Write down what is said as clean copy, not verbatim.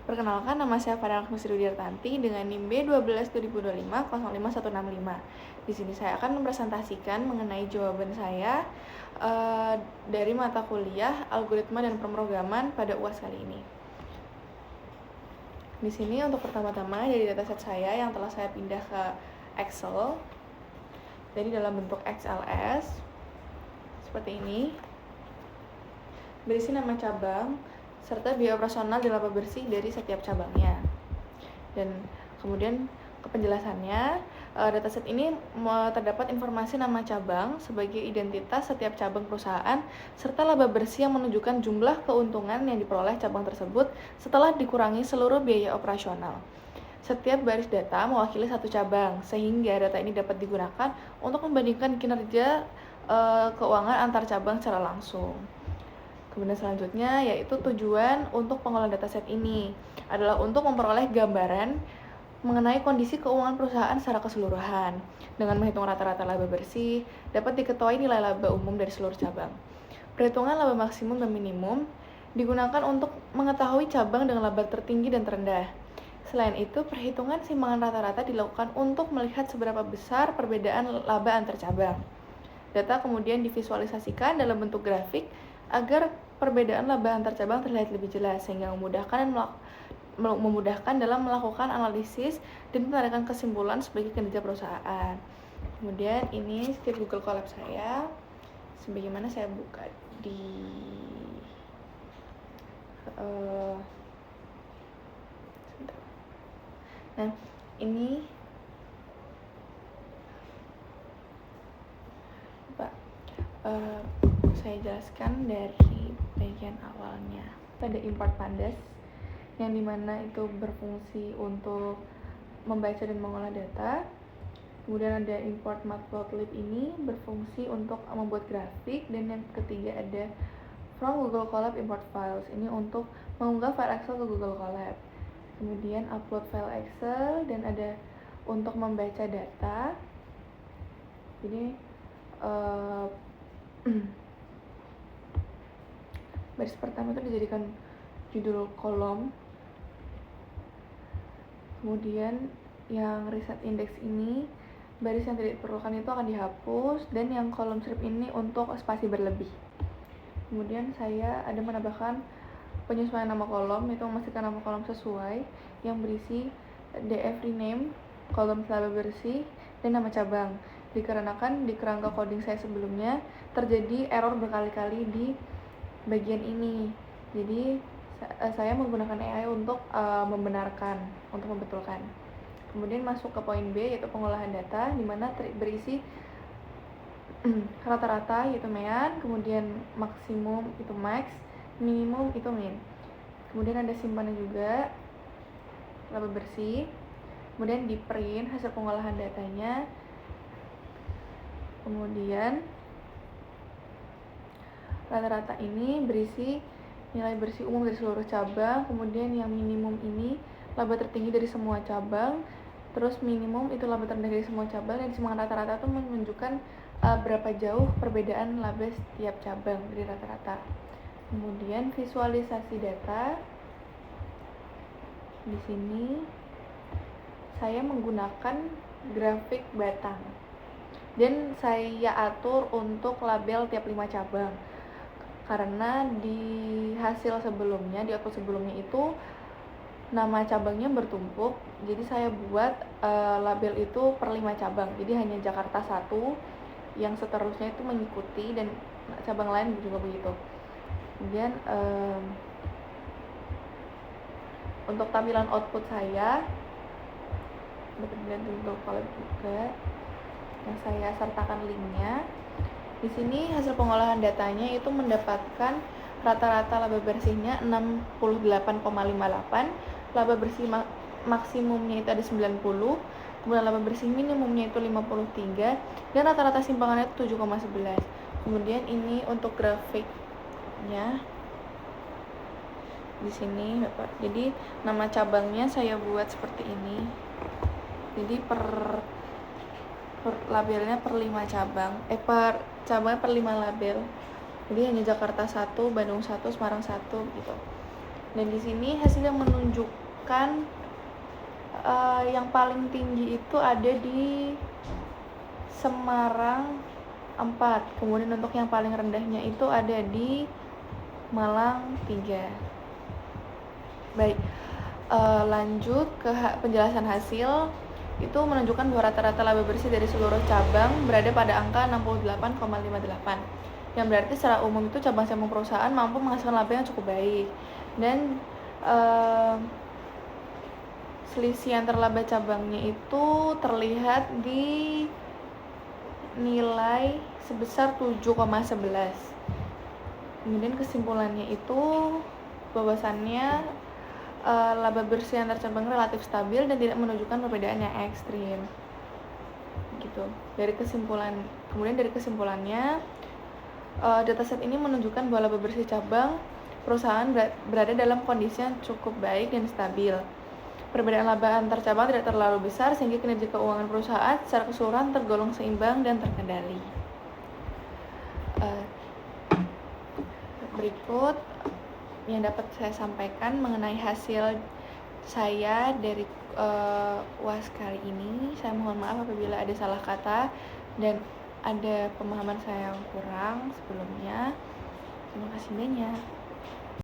Perkenalkan, nama saya Farel Kusri Widiartanti dengan NIM B12 2025 05165. Di sini saya akan mempresentasikan mengenai jawaban saya dari mata kuliah Algoritma dan Pemrograman pada UAS kali ini. Di sini untuk pertama-tama dari dataset saya yang telah saya pindah ke Excel. Jadi dalam bentuk XLS seperti ini. Berisi nama cabang serta biaya operasional dan laba bersih dari setiap cabangnya. Dan kemudian ke penjelasannya, dataset ini terdapat informasi nama cabang sebagai identitas setiap cabang perusahaan serta laba bersih yang menunjukkan jumlah keuntungan yang diperoleh cabang tersebut setelah dikurangi seluruh biaya operasional. Setiap baris data mewakili satu cabang, sehingga data ini dapat digunakan untuk membandingkan kinerja keuangan antar cabang secara langsung. Kemudian selanjutnya yaitu tujuan untuk pengolahan dataset ini adalah untuk memperoleh gambaran mengenai kondisi keuangan perusahaan secara keseluruhan. Dengan menghitung rata-rata laba bersih, dapat diketahui nilai laba umum dari seluruh cabang. Perhitungan laba maksimum dan minimum digunakan untuk mengetahui cabang dengan laba tertinggi dan terendah. Selain itu, perhitungan simpangan rata-rata dilakukan untuk melihat seberapa besar perbedaan laba antar cabang. Data kemudian divisualisasikan dalam bentuk grafik agar perbedaan laba antar cabang terlihat lebih jelas, sehingga memudahkan dalam melakukan analisis dan menarikan kesimpulan sebagai kinerja perusahaan. Kemudian ini script Google Colab saya, sebagaimana saya buka di nah ini saya jelaskan dari bagian awalnya. Ada import pandas yang dimana itu berfungsi untuk membaca dan mengolah data. Kemudian ada import matplotlib ini berfungsi untuk membuat grafik, dan yang ketiga ada from Google Colab import files, ini untuk mengunggah file Excel ke Google Colab. Kemudian upload file Excel, dan ada untuk membaca data. Jadi baris pertama itu dijadikan judul kolom. Kemudian yang reset index ini, baris yang tidak diperlukan itu akan dihapus, dan yang kolom strip ini untuk spasi berlebih. Kemudian saya ada menambahkan penyesuaian nama kolom, yaitu memastikan nama kolom sesuai, yang berisi df rename, kolom laba bersih, dan nama cabang. Dikarenakan di kerangka coding saya sebelumnya terjadi error berkali-kali di bagian ini, jadi saya menggunakan AI untuk membenarkan, untuk membetulkan. Kemudian masuk ke poin B, yaitu pengolahan data, di mana berisi rata-rata yaitu mean, kemudian maksimum itu max, minimum itu min. Kemudian ada simpanan juga, laba bersih. Kemudian di print hasil pengolahan datanya. Kemudian rata-rata ini berisi nilai bersih umum dari seluruh cabang. Kemudian yang minimum ini laba tertinggi dari semua cabang, terus minimum itu laba terendah dari semua cabang, dan simpangan rata-rata itu menunjukkan berapa jauh perbedaan laba setiap cabang dari rata-rata. Kemudian visualisasi data. Di sini saya menggunakan grafik batang, dan saya atur untuk label tiap 5 cabang. Karena di hasil sebelumnya, di output sebelumnya itu nama cabangnya bertumpuk, jadi saya buat label itu per 5 cabang. Jadi hanya Jakarta 1, yang seterusnya itu mengikuti, dan cabang lain juga begitu. Kemudian untuk tampilan output saya dapat dilihat di Google Colab juga, yang saya sertakan linknya. Di sini hasil pengolahan datanya itu mendapatkan rata-rata laba bersihnya 68,58, laba bersih maksimumnya itu ada 90, kemudian laba bersih minimumnya itu 53, dan rata-rata simpangannya itu 7,11. Kemudian ini untuk grafiknya di sini, Bapak. Jadi nama cabangnya saya buat seperti ini. Jadi per labelnya per 5 cabang, per cabangnya per 5 label. Jadi hanya Jakarta 1, Bandung 1, Semarang 1 gitu. Dan di sini hasil yang menunjukkan yang paling tinggi itu ada di Semarang 4. Kemudian untuk yang paling rendahnya itu ada di Malang 3. Baik, lanjut ke penjelasan hasil. Itu menunjukkan bahwa rata-rata laba bersih dari seluruh cabang berada pada angka 68,58, yang berarti secara umum itu cabang-cabang perusahaan mampu menghasilkan laba yang cukup baik. Dan selisih antar laba cabangnya itu terlihat di nilai sebesar 7,11. Kemudian kesimpulannya itu bahwasannya laba bersih antar cabang relatif stabil dan tidak menunjukkan perbedaan yang ekstrim gitu. Kemudian dari kesimpulannya, dataset ini menunjukkan bahwa laba bersih cabang perusahaan berada dalam kondisi yang cukup baik dan stabil. Perbedaan laba antar cabang tidak terlalu besar sehingga kinerja keuangan perusahaan secara keseluruhan tergolong seimbang dan terkendali. Berikut yang dapat saya sampaikan mengenai hasil saya dari UAS kali ini. Saya mohon maaf apabila ada salah kata dan ada pemahaman saya yang kurang sebelumnya. Terima kasih banyak.